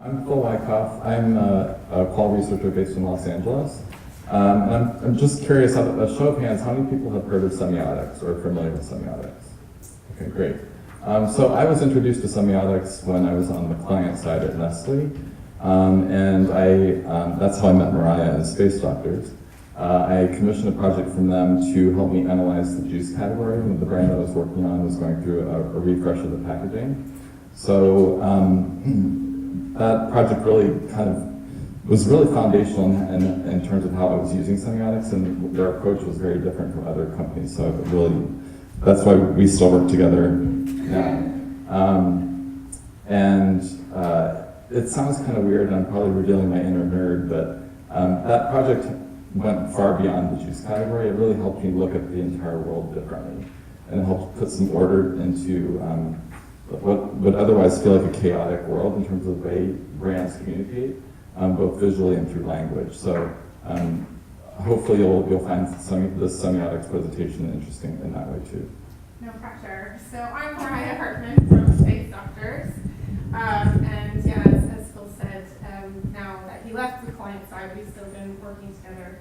I'm Phil Wyckoff. I'm a qual researcher based in Los Angeles. And I'm just curious, a show of hands, how many people have heard of semiotics or are familiar with semiotics? Okay, great. So I was introduced to semiotics when I was on the client side at Nestle. That's how I met Mariah and Space Doctors. I commissioned a project from them to help me analyze the juice category when the brand I was working on was going through a refresh of the packaging. So that project really was really foundational in terms of how I was using semiotics, and their approach was very different from other companies. So that's why we still work together now. It sounds kind of weird, and I'm probably revealing my inner nerd, but that project went far beyond the juice category. It really helped me look at the entire world differently, and it helped put some order into what would otherwise feel like a chaotic world in terms of the way brands communicate, both visually and through language. So hopefully you'll find this semiotics presentation interesting in that way too. No pressure. So I'm Mariah Hartman from Space Doctors. And yeah, as Phil said, now that he left the client side, we've still been working together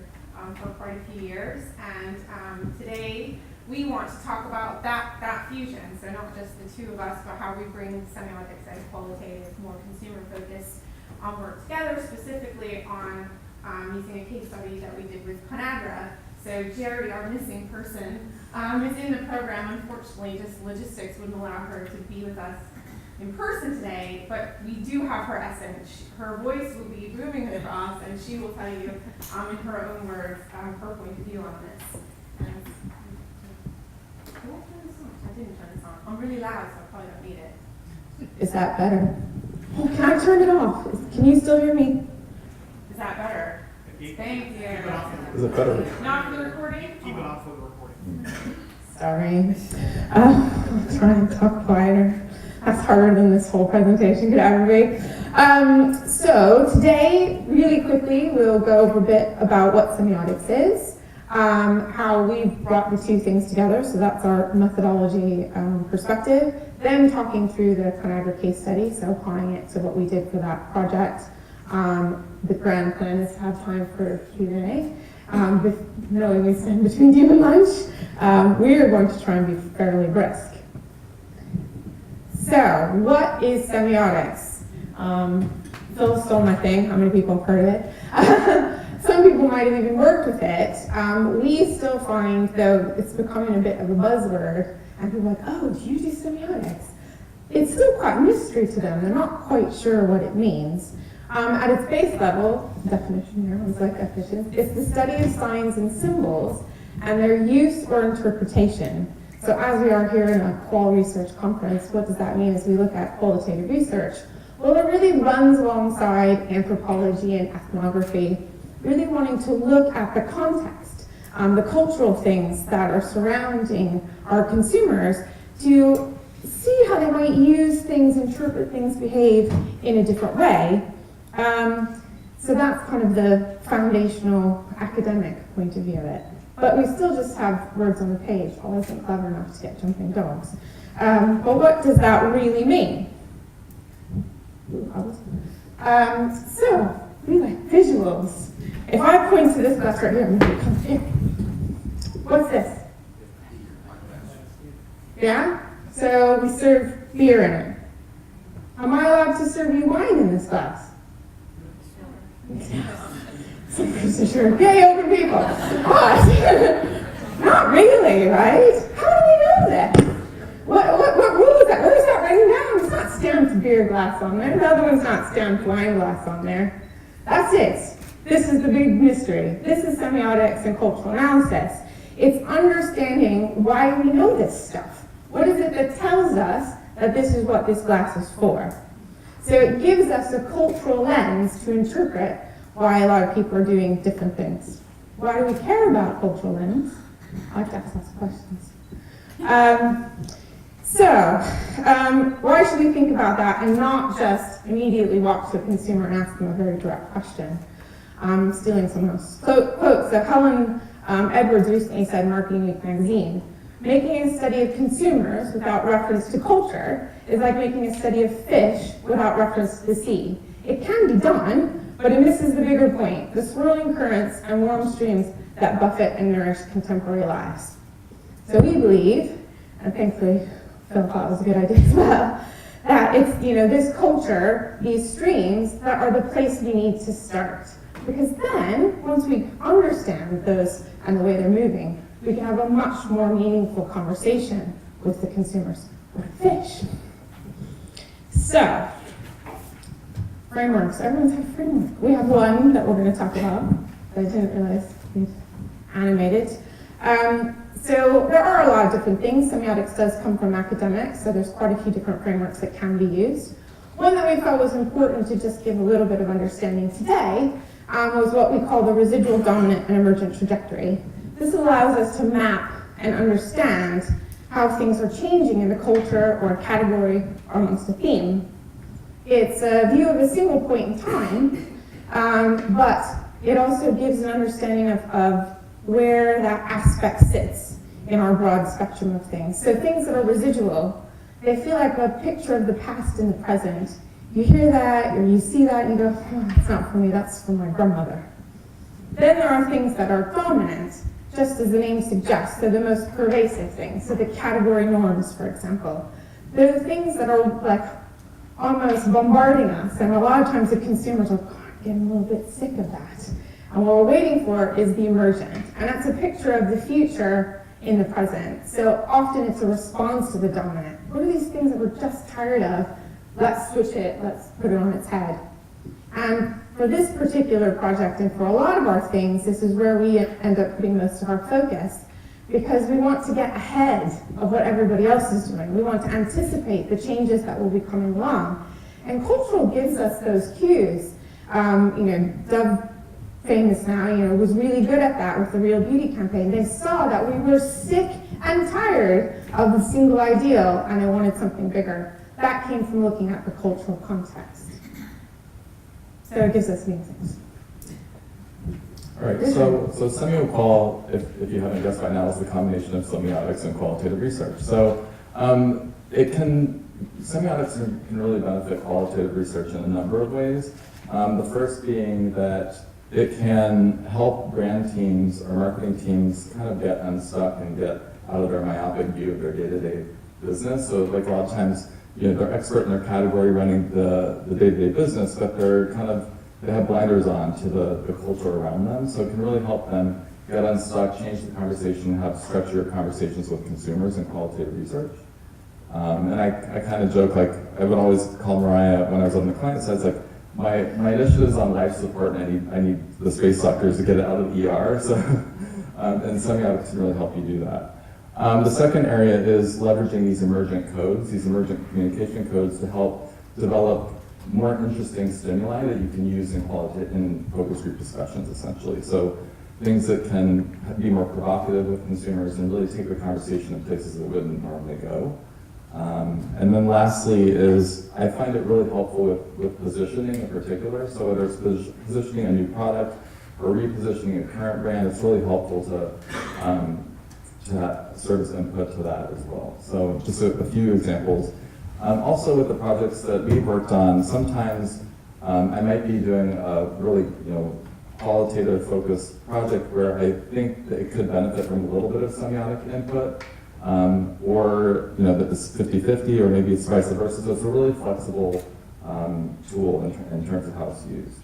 for quite a few years. And today we want to talk about that fusion. So not just the two of us, but how we bring semiotics and qualitative, more consumer-focused work together, specifically on using a case study that we did with Conagra. So Jerry, our missing person, is in the program. Unfortunately, just logistics wouldn't allow her to be with us in person today, but we do have her essence. Her voice will be booming across, and she will tell you, in her own words, her point of view on this. And did I turn this on? I didn't turn this on. I'm really loud, so I probably don't need it. Is that better? Oh, can I turn it off? Can you still hear me? Is that better? Thank you. Is it better? Not for the recording? Keep it off for the recording. Sorry. I'll try and talk quieter. That's harder than this whole presentation could ever be. So today, really quickly, we'll go over a bit about what semiotics is, how we've brought the two things together, so that's our methodology perspective, then talking through the Conagra case study, so applying it to what we did for that project. The grand plan is to have time for Q&A. Knowing we stand between you and lunch, we are going to try and be fairly brisk. So, what is semiotics? Phil stole my thing. How many people have heard of it? Some people might have even worked with it. We still find, though, it's becoming a bit of a buzzword, and people are like, oh, do you do semiotics? It's still quite a mystery to them. They're not quite sure what it means. At its base level, definition here, was like definition, it's the study of signs and symbols and their use or interpretation. So as we are here in a qual research conference, what does that mean as we look at qualitative research? Well, it really runs alongside anthropology and ethnography, really wanting to look at the context, the cultural things that are surrounding our consumers to see how they might use things, interpret things, behave in a different way. So that's kind of the foundational academic point of view of it. But we still just have words on the page. I wasn't clever enough to get jumping dogs. But what does that really mean? So, we like visuals. If I point to this glass right here, I'm going to come here. What's this? Yeah? So we serve beer in it. Am I allowed to serve you wine in this glass? Some sure. Yay, open people. But not really, right? How do we know that? What rule is that? Where is that writing down? It's not stamped beer glass on there. The other one's not stamped wine glass on there. That's it. This is the big mystery. This is semiotics and cultural analysis. It's understanding why we know this stuff. What is it that tells us that this is what this glass is for? So it gives us a cultural lens to interpret why a lot of people are doing different things. Why do we care about a cultural lens? I like to ask lots of questions. Why should we think about that and not just immediately walk to a consumer and ask them a very direct question? I'm stealing someone else's quote. So Helen Edwards recently said in Marketing Week magazine, making a study of consumers without reference to culture is like making a study of fish without reference to the sea. It can be done, but it misses the bigger point, the swirling currents and warm streams that buffet and nourish contemporary lives. So we believe, and thankfully Phil thought it was a good idea as well, that it's, this culture, these streams, that are the place we need to start. Because then, once we understand those and the way they're moving, we can have a much more meaningful conversation with the consumers. What fish? So, frameworks. Everyone's had a framework. We have one that we're going to talk about that I didn't realize we've animated. So there are a lot of different things. Semiotics does come from academics, so there's quite a few different frameworks that can be used. One that we felt was important to just give a little bit of understanding today was what we call the residual dominant and emergent trajectory. This allows us to map and understand how things are changing in the culture or a category or amongst a theme. It's a view of a single point in time, but it also gives an understanding of where that aspect sits in our broad spectrum of things. So things that are residual, they feel like a picture of the past and the present. You hear that, or you see that, and you go, oh, that's not for me, that's for my grandmother. Then there are things that are dominant, just as the name suggests, so the most pervasive things. So the category norms, for example. They're the things that are like almost bombarding us, and a lot of times the consumers are getting a little bit sick of that. And what we're waiting for is the emergent. And that's a picture of the future in the present. So often it's a response to the dominant. What are these things that we're just tired of? Let's switch it, let's put it on its head. And for this particular project, and for a lot of our things, this is where we end up putting most of our focus, because we want to get ahead of what everybody else is doing. We want to anticipate the changes that will be coming along. And cultural gives us those cues. Dove, famous now, was really good at that with the Real Beauty campaign. They saw that we were sick and tired of the single ideal, and they wanted something bigger. That came from looking at the cultural context. So it gives us new things. All right, so semioqual, if you haven't guessed by now, is the combination of semiotics and qualitative research. So semiotics can really benefit qualitative research in a number of ways. The first being that it can help brand teams or marketing teams kind of get unstuck and get out of their myopic view of their day-to-day business. So like a lot of times, they're expert in their category running the day-to-day business, but they have blinders on to the culture around them. So it can really help them get unstuck, change the conversation, have structured conversations with consumers in qualitative research. And I kind of joke, like, I would always call Mariah when I was on the client side, it's like, my initiative is on life support, and I need the space doctors to get it out of the ER, so, and semiotics can really help you do that. The second area is leveraging these emergent codes, these emergent communication codes, to help develop more interesting stimuli that you can use in focus group discussions, essentially. So things that can be more provocative with consumers and really take the conversation in places that wouldn't normally go. And then lastly is, I find it really helpful with positioning in particular. So whether it's positioning a new product or repositioning a current brand, it's really helpful to serve as input to that as well. So just a few examples. Also with the projects that we've worked on, sometimes I might be doing a really qualitative focused project where I think that it could benefit from a little bit of semiotic input. Or that it's 50-50, or maybe it's vice versa. So it's a really flexible tool in terms of how it's used.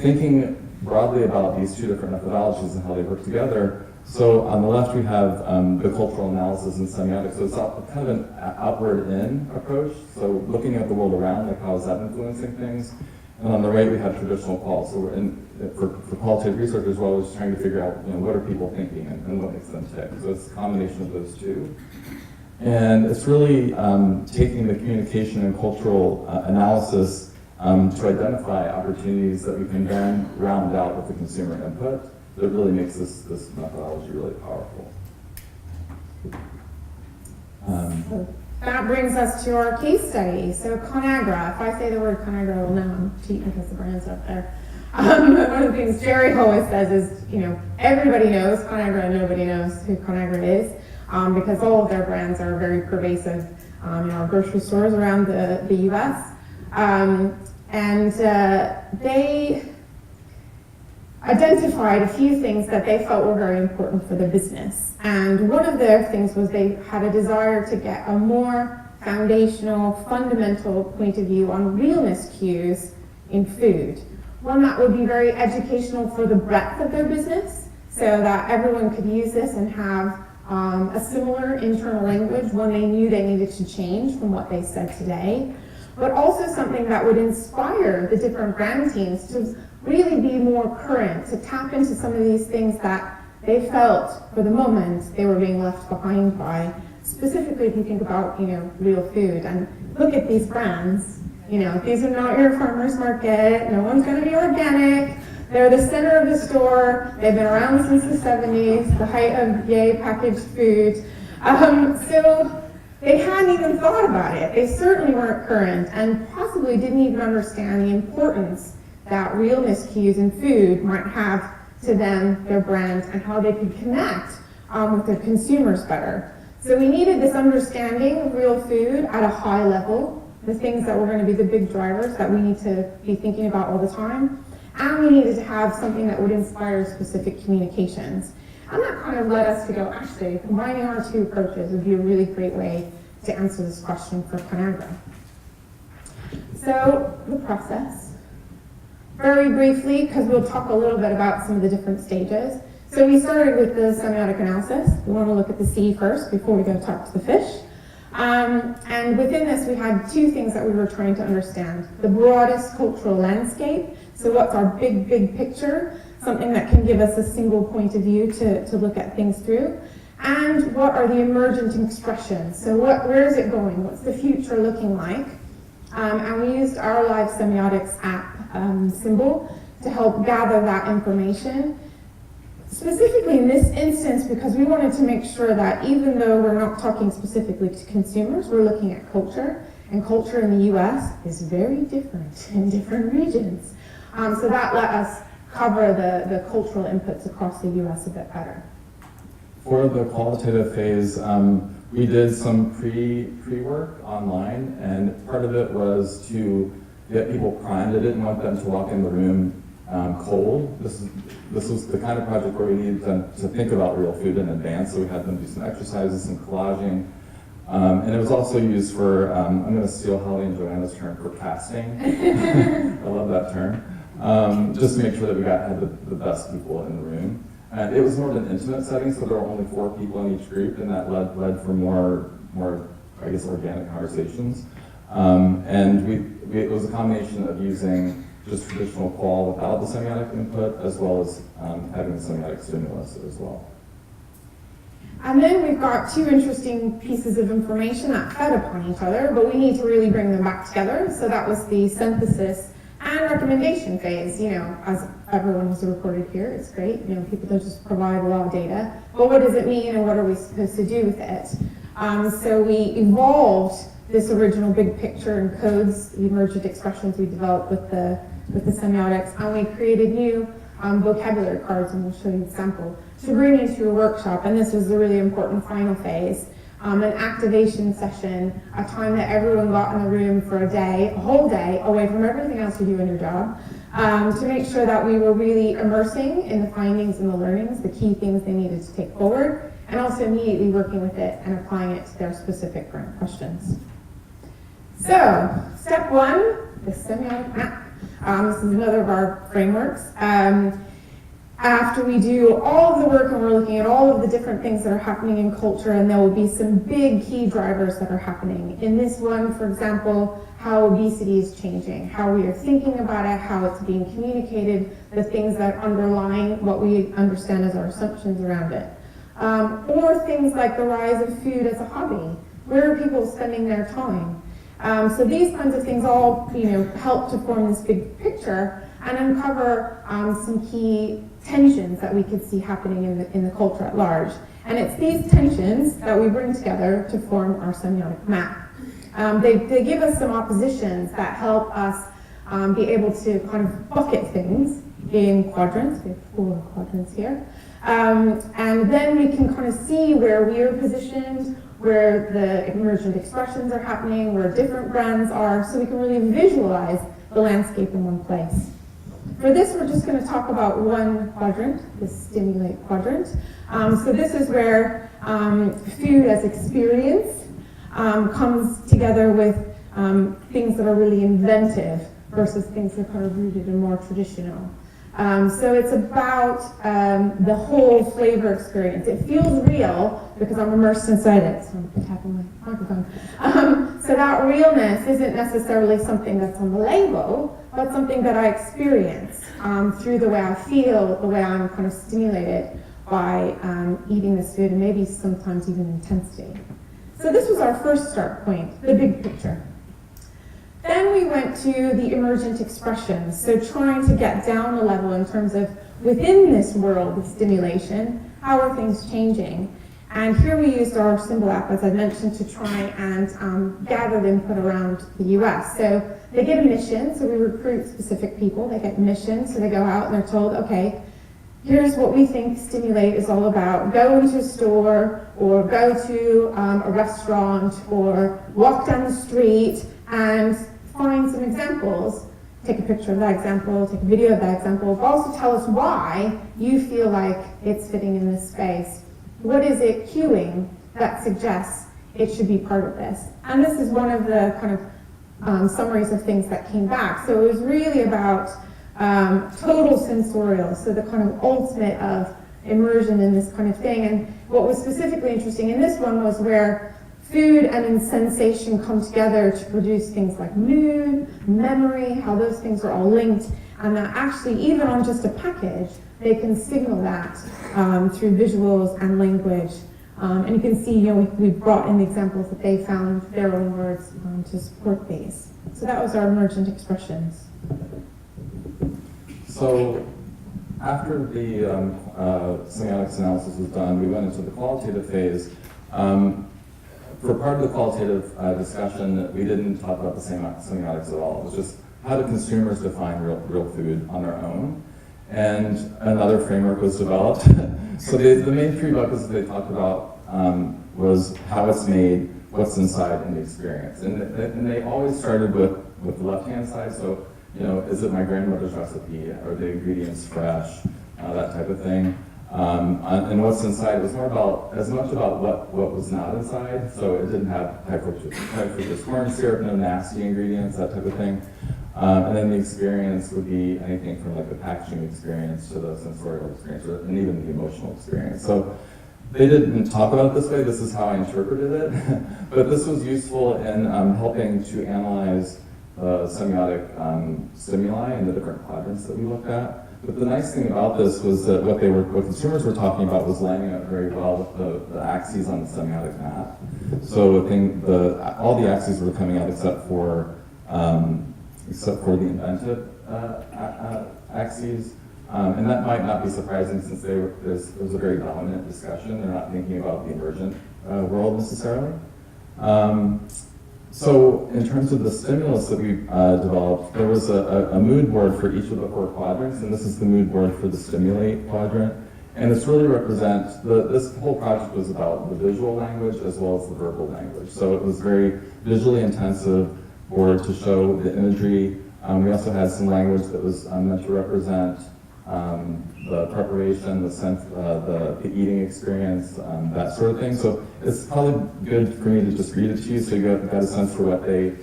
Thinking broadly about these two different methodologies and how they work together. So on the left we have the cultural analysis and semiotics. So it's kind of an outward-in approach. So looking at the world around, like how is that influencing things? And on the right we have traditional qual. So for qualitative researchers, we're always trying to figure out what are people thinking and what makes them tick. So it's a combination of those two. And it's really taking the communication and cultural analysis to identify opportunities that we can then round out with the consumer input that really makes this methodology really powerful. That brings us to our case study. So Conagra, if I say the word Conagra, well, no, I'm cheating because the brand's up there. One of the things Jerry always says is, everybody knows Conagra and nobody knows who Conagra is, because all of their brands are very pervasive in our grocery stores around the US. They identified a few things that they felt were very important for the business. And one of their things was they had a desire to get a more foundational, fundamental point of view on realness cues in food. One that would be very educational for the breadth of their business, so that everyone could use this and have a similar internal language when they knew they needed to change from what they said today, but also something that would inspire the different brand teams to really be more current, to tap into some of these things that they felt for the moment they were being left behind by. Specifically, if you think about, real food, and look at these brands. These are not your farmer's market. No one's going to be organic. They're the center of the store. They've been around since the 70s, the height of yay packaged food. So they hadn't even thought about it. They certainly weren't current, and possibly didn't even understand the importance that realness cues in food might have to them, their brand, and how they could connect with their consumers better. So we needed this understanding of real food at a high level, the things that were going to be the big drivers that we need to be thinking about all the time. And we needed to have something that would inspire specific communications. And that kind of led us to go, actually, combining our two approaches would be a really great way to answer this question for Conagra. So, the process. Very briefly, because we'll talk a little bit about some of the different stages. So we started with the semiotic analysis. We want to look at the sea first before we go talk to the fish. And within this, we had two things that we were trying to understand. The broadest cultural landscape. So what's our big picture? Something that can give us a single point of view to look at things through. And what are the emergent expressions? So where is it going? What's the future looking like? And we used our Live Semiotics app symbol to help gather that information. Specifically in this instance, because we wanted to make sure that even though we're not talking specifically to consumers, we're looking at culture, and culture in the US is very different in different regions. So that let us cover the cultural inputs across the US a bit better. For the qualitative phase, we did some pre-work online, and part of it was to get people primed. I didn't want them to walk in the room cold. This was the kind of project where we needed them to think about real food in advance, so we had them do some exercises, some collaging. And it was also used for, I'm going to steal Holly and Joanna's term, for casting. I love that term. Just to make sure that we had the best people in the room. And it was more of an intimate setting, so there were only 4 people in each group, and that led for more, I guess, organic conversations. And it was a combination of using just traditional qual without the semiotic input, as well as having the semiotic stimulus as well. And then we've got 2 interesting pieces of information that fed upon each other, but we need to really bring them back together. So that was the synthesis and recommendation phase. As everyone who's recorded here, it's great. People don't just provide raw data, but what does it mean and what are we supposed to do with it? So we evolved this original big picture and codes, the emergent expressions we developed with the semiotics, and we created new vocabulary cards, and we'll show you an example, to bring into a workshop. And this was a really important final phase, an activation session, a time that everyone got in the room for a whole day, away from everything else you do in your job, to make sure that we were really immersing in the findings and the learnings, the key things they needed to take forward, and also immediately working with it and applying it to their specific grant questions. So, step 1, the semiotic map. This is another of our frameworks. After we do all of the work and we're looking at all of the different things that are happening in culture, and there will be some big key drivers that are happening. In this one, for example, how obesity is changing, how we are thinking about it, how it's being communicated, the things that underlie what we understand as our assumptions around it. Or things like the rise of food as a hobby. Where are people spending their time? So these kinds of things all, help to form this big picture and uncover some key tensions that we could see happening in the culture at large. And it's these tensions that we bring together to form our semiotic map. They give us some oppositions that help us be able to kind of bucket things in quadrants. We have 4 quadrants here. And then we can kind of see where we are positioned, where the emergent expressions are happening, where different brands are, so we can really visualize the landscape in one place. For this, we're just going to talk about one quadrant, the stimulate quadrant. So this is where food as experience comes together with things that are really inventive versus things that are kind of rooted and more traditional. So it's about the whole flavor experience. It feels real because I'm immersed inside it, so I'm tapping my microphone. So that realness isn't necessarily something that's on the label, but something that I experience through the way I feel, the way I'm kind of stimulated by eating this food, and maybe sometimes even intensity. So this was our first start point, the big picture. Then we went to the emergent expressions, so trying to get down a level in terms of within this world of stimulation, how are things changing? And here we used our Symbol app, as I mentioned, to try and gather input around the US. So they get a mission, so we recruit specific people, they get missions, so they go out and they're told, okay, here's what we think Stimulate is all about. Go into a store, or go to a restaurant, or walk down the street, and find some examples, take a picture of that example, take a video of that example, but also tell us why you feel like it's fitting in this space. What is it cueing that suggests it should be part of this? And this is one of the kind of summaries of things that came back. So it was really about total sensorial, so the kind of ultimate of immersion in this kind of thing. And what was specifically interesting in this one was where food and sensation come together to produce things like mood, memory, how those things are all linked, and that actually, even on just a package, they can signal that through visuals and language. And you can see, we brought in the examples that they found their own words to support these. So that was our emergent expressions. So after the semiotics analysis was done, we went into the qualitative phase. For part of the qualitative discussion, we didn't talk about the semiotics at all. It was just how do consumers define real food on their own? And another framework was developed. So the main three buckets that they talked about was how it's made, what's inside, and the experience. And they always started with the left-hand side. So, is it my grandmother's recipe? Are the ingredients fresh? That type of thing. And what's inside was as much about what was not inside. So it didn't have high fructose corn syrup, no nasty ingredients, that type of thing. And then the experience would be anything from like the packaging experience to the sensorial experience, and even the emotional experience. So they didn't talk about it this way. This is how I interpreted it. But this was useful in helping to analyze semiotic stimuli in the different quadrants that we looked at. But the nice thing about this was that what consumers were talking about was lining up very well with the axes on the semiotic map. So all the axes were coming out except for the inventive axes. And that might not be surprising since there was a very dominant discussion. They're not thinking about the emergent world necessarily. So in terms of the stimulus that we developed, there was a mood board for each of the 4 quadrants, and this is the mood board for the stimulate quadrant. And this really represents, this whole project was about the visual language as well as the verbal language. So it was very visually intensive board to show the imagery. We also had some language that was meant to represent the preparation, the sense, the eating experience, that sort of thing. So it's probably good for me to just read it to you so you got a sense for what they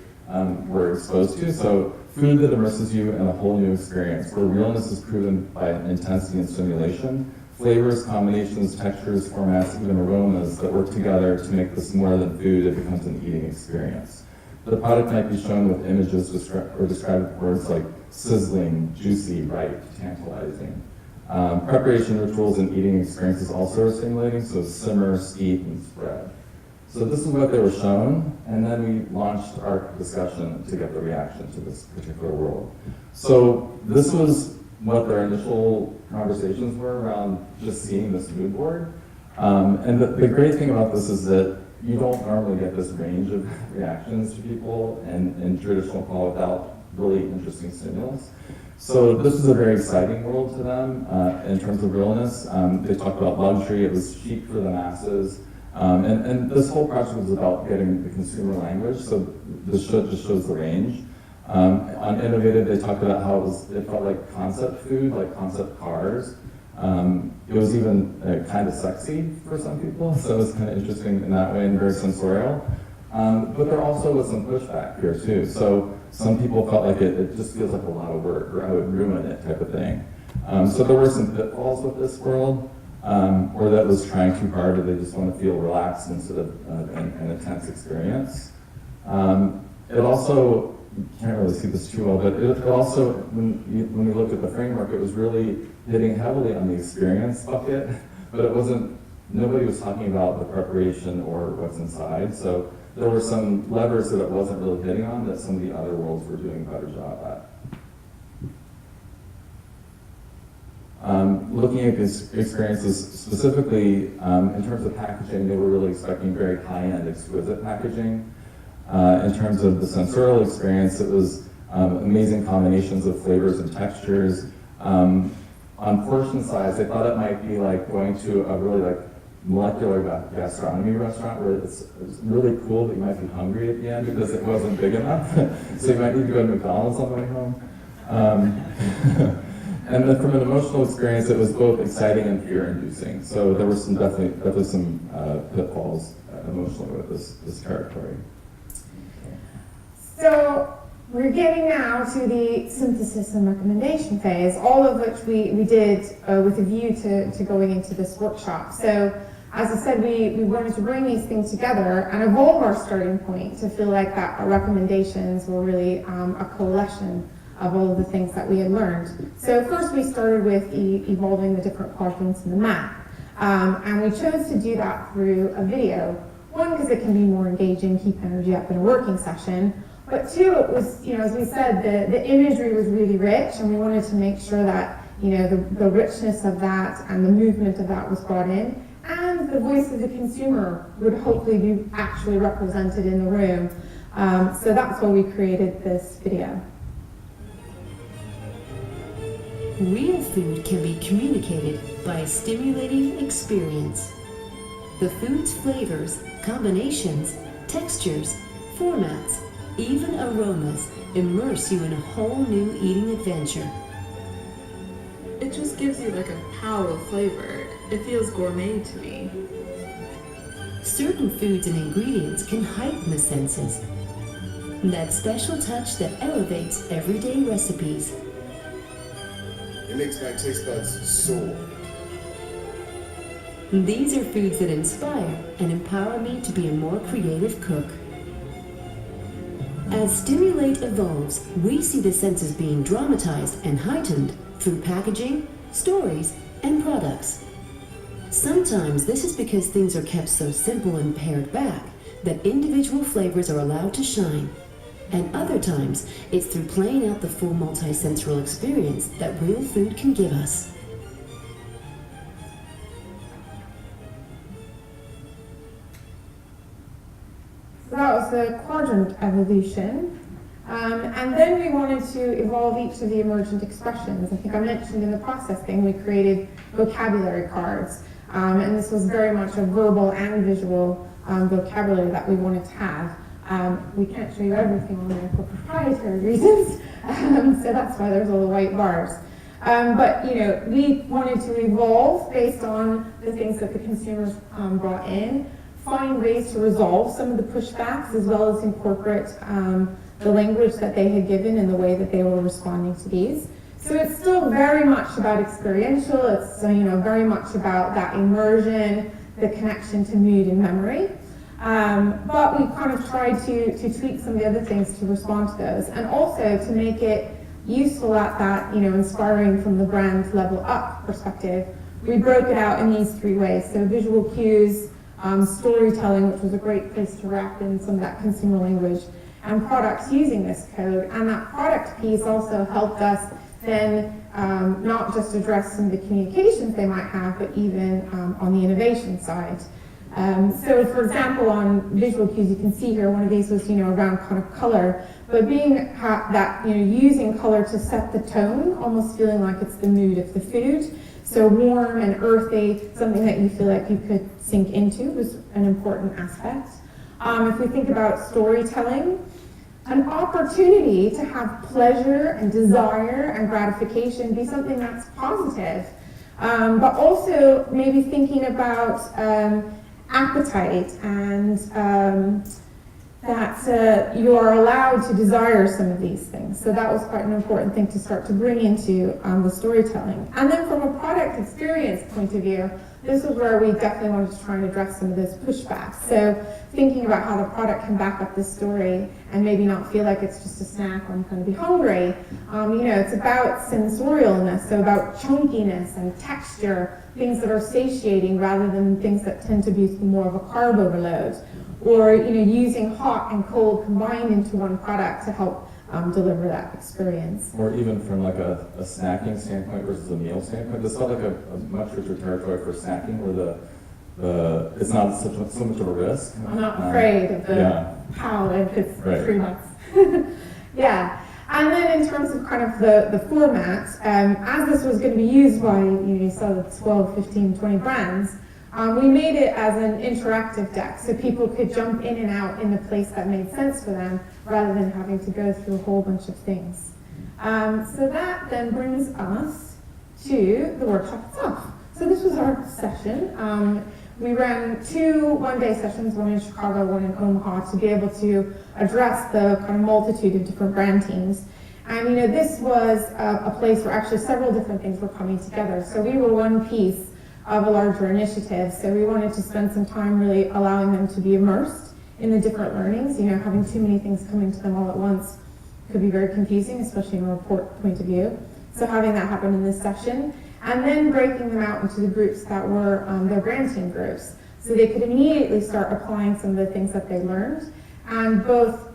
were exposed to. So food that immerses you in a whole new experience, where realness is proven by intensity and stimulation. Flavors, combinations, textures, formats, even aromas that work together to make this more than food, it becomes an eating experience. The product might be shown with images or described with words like sizzling, juicy, ripe, tantalizing. Preparation rituals and eating experiences also are stimulating, so simmer, steep, and spread. So this is what they were shown, and then we launched our discussion to get the reaction to this particular world. So this was what their initial conversations were around just seeing this mood board. And the great thing about this is that you don't normally get this range of reactions to people in traditional call without really interesting stimulus. So this was a very exciting world to them in terms of realness. They talked about luxury. It was cheap for the masses. And this whole project was about getting the consumer language, so this just shows the range. On Innovative, they talked about how it felt like concept food, like concept cars. It was even kind of sexy for some people, so it was kind of interesting in that way and very sensorial. But there also was some pushback here too. So some people felt like it just feels like a lot of work, or I would ruin it type of thing. So there were some pitfalls with this world, or that was trying too hard, or they just want to feel relaxed instead of an intense experience. It also, you can't really see this too well, but it also, when we looked at the framework, it was really hitting heavily on the experience bucket, but it wasn't, nobody was talking about the preparation or what's inside. So there were some levers that it wasn't really hitting on that some of the other worlds were doing a better job at. Looking at these experiences specifically, in terms of packaging, they were really expecting very high-end, exquisite packaging. In terms of the sensorial experience, it was amazing combinations of flavors and textures. On portion size, they thought it might be like going to a really like molecular gastronomy restaurant where it's really cool, but you might be hungry at the end because it wasn't big enough. So you might need to go to McDonald's on the way home. And then from an emotional experience, it was both exciting and fear-inducing. So there were some definitely some pitfalls emotionally with this territory. So we're getting now to the synthesis and recommendation phase, all of which we did with a view to going into this workshop. So as I said, we wanted to bring these things together and evolve our starting point to feel like that our recommendations were really a coalition of all of the things that we had learned. So first we started with evolving the different quadrants in the map. And we chose to do that through a video. One, because it can be more engaging, keep energy up in a working session. But two, it was, as we said, the imagery was really rich, and we wanted to make sure that, the richness of that and the movement of that was brought in, and the voice of the consumer would hopefully be actually represented in the room. So that's why we created this video. Real food can be communicated by a stimulating experience. The food's flavors, combinations, textures, formats, even aromas immerse you in a whole new eating adventure. It just gives you like a power of flavor. It feels gourmet to me. Certain foods and ingredients can heighten the senses. That special touch that elevates everyday recipes. It makes my taste buds soar. These are foods that inspire and empower me to be a more creative cook. As Stimulate evolves, we see the senses being dramatized and heightened through packaging, stories, and products. Sometimes this is because things are kept so simple and pared back that individual flavors are allowed to shine. And other times, it's through playing out the full multi-sensorial experience that real food can give us. So that was the quadrant evolution. And then we wanted to evolve each of the emergent expressions. I think I mentioned in the process thing, we created vocabulary cards. And this was very much a verbal and visual vocabulary that we wanted to have. We can't show you everything on there for proprietary reasons, so that's why there's all the white bars. But we wanted to evolve based on the things that the consumers brought in, find ways to resolve some of the pushbacks, as well as incorporate the language that they had given in the way that they were responding to these. So it's still very much about experiential. It's very much about that immersion, the connection to mood and memory. But we kind of tried to tweak some of the other things to respond to those, and also to make it useful at that, inspiring from the brand level up perspective. We broke it out in these three ways. So visual cues, storytelling, which was a great place to wrap in some of that consumer language, and products using this code. And that product piece also helped us then not just address some of the communications they might have, but even on the innovation side. So for example, on visual cues, you can see here, one of these was, around kind of color, but being that, using color to set the tone, almost feeling like it's the mood of the food. So warm and earthy, something that you feel like you could sink into was an important aspect. If we think about storytelling, an opportunity to have pleasure and desire and gratification be something that's positive. But also maybe thinking about appetite and that you are allowed to desire some of these things. So that was quite an important thing to start to bring into the storytelling. And then from a product experience point of view, this is where we definitely wanted to try and address some of those pushbacks. So thinking about how the product can back up the story and maybe not feel like it's just a snack or I'm going to be hungry. It's about sensorialness, so about chunkiness and texture, things that are satiating rather than things that tend to be more of a carb overload. Or using hot and cold combined into one product to help deliver that experience. Or even from like a snacking standpoint versus a meal standpoint, this felt like a much richer territory for snacking, where it's not so much of a risk. I'm not afraid of the how if it's 3 months. Yeah. And then in terms of kind of the format, as this was going to be used by, you saw the 12, 15, 20 brands, we made it as an interactive deck so people could jump in and out in the place that made sense for them rather than having to go through a whole bunch of things. So that then brings us to the workshop itself. So this was our session. We ran 2 one-day sessions, one in Chicago, one in Omaha, to be able to address the kind of multitude of different brand teams. And this was a place where actually several different things were coming together. So we were one piece of a larger initiative. So we wanted to spend some time really allowing them to be immersed in the different learnings. Having too many things coming to them all at once could be very confusing, especially from a report point of view. So having that happen in this session, and then breaking them out into the groups that were their brand team groups. So they could immediately start applying some of the things that they learned. And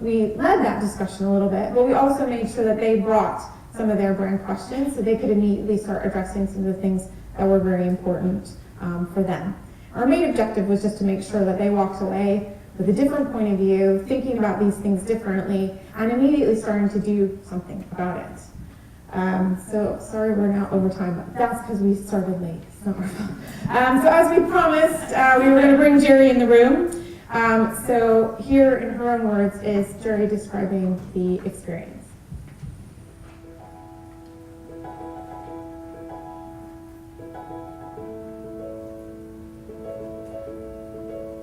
we led that discussion a little bit, but we also made sure that they brought some of their brand questions so they could immediately start addressing some of the things that were very important for them. Our main objective was just to make sure that they walked away with a different point of view, thinking about these things differently, and immediately starting to do something about it. So sorry we're now over time, but that's because we started late. It's not our fault. So as we promised, we were going to bring Jerry in the room. So here in her own words is Jerry describing the experience.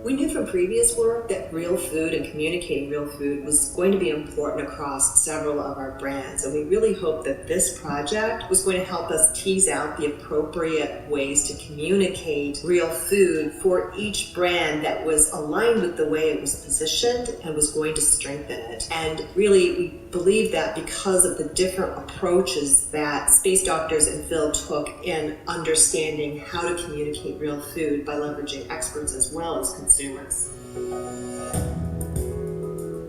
We knew from previous work that real food and communicating real food was going to be important across several of our brands, and we really hoped that this project was going to help us tease out the appropriate ways to communicate real food for each brand that was aligned with the way it was positioned and was going to strengthen it. And really, we believe that because of the different approaches that Space Doctors and Phil took in understanding how to communicate real food by leveraging experts as well as consumers.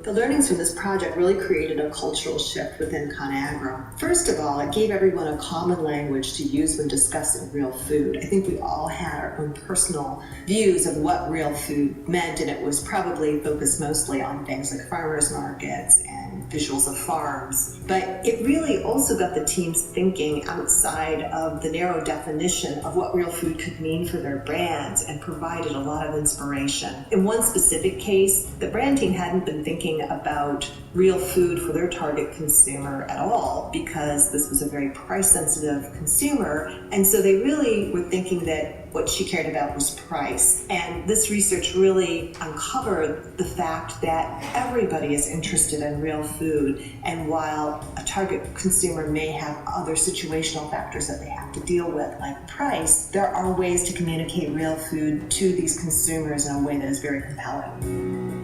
The learnings from this project really created a cultural shift within ConAgra. First of all, it gave everyone a common language to use when discussing real food. I think we all had our own personal views of what real food meant, and it was probably focused mostly on things like farmers markets and visuals of farms. But it really also got the teams thinking outside of the narrow definition of what real food could mean for their brands and provided a lot of inspiration. In one specific case, the brand team hadn't been thinking about real food for their target consumer at all because this was a very price-sensitive consumer, and so they really were thinking that what she cared about was price. And this research really uncovered the fact that everybody is interested in real food, and while a target consumer may have other situational factors that they have to deal with, like price, there are ways to communicate real food to these consumers in a way that is very compelling.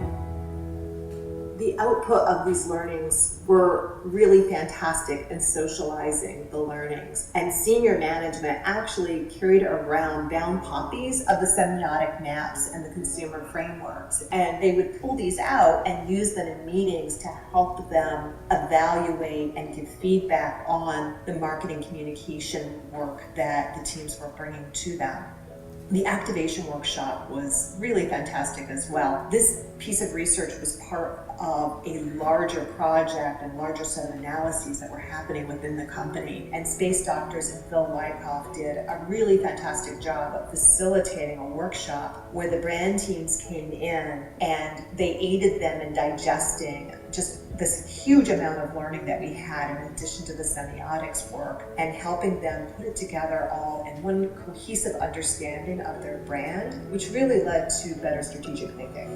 The output of these learnings were really fantastic in socializing the learnings. And senior management actually carried around bound copies of the semiotic maps and the consumer frameworks. And they would pull these out and use them in meetings to help them evaluate and give feedback on the marketing communication work that the teams were bringing to them. The activation workshop was really fantastic as well. This piece of research was part of a larger project and larger set of analyses that were happening within the company. And Space Doctors and Phil Wyckoff did a really fantastic job of facilitating a workshop where the brand teams came in and they aided them in digesting just this huge amount of learning that we had in addition to the semiotics work, and helping them put it together all in one cohesive understanding of their brand, which really led to better strategic thinking.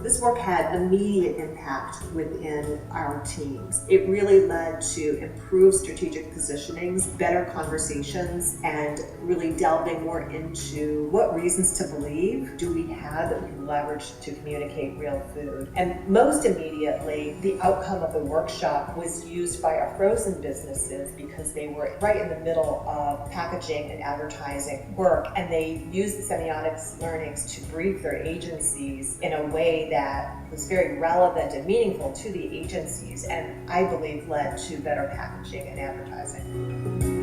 This work had immediate impact within our teams. It really led to improved strategic positionings, better conversations, and really delving more into what reasons to believe do we have that we can leverage to communicate real food. And most immediately, the outcome of the workshop was used by our frozen businesses because they were right in the middle of packaging and advertising work, and they used the semiotics learnings to brief their agencies in a way that was very relevant and meaningful to the agencies, and I believe led to better packaging and advertising.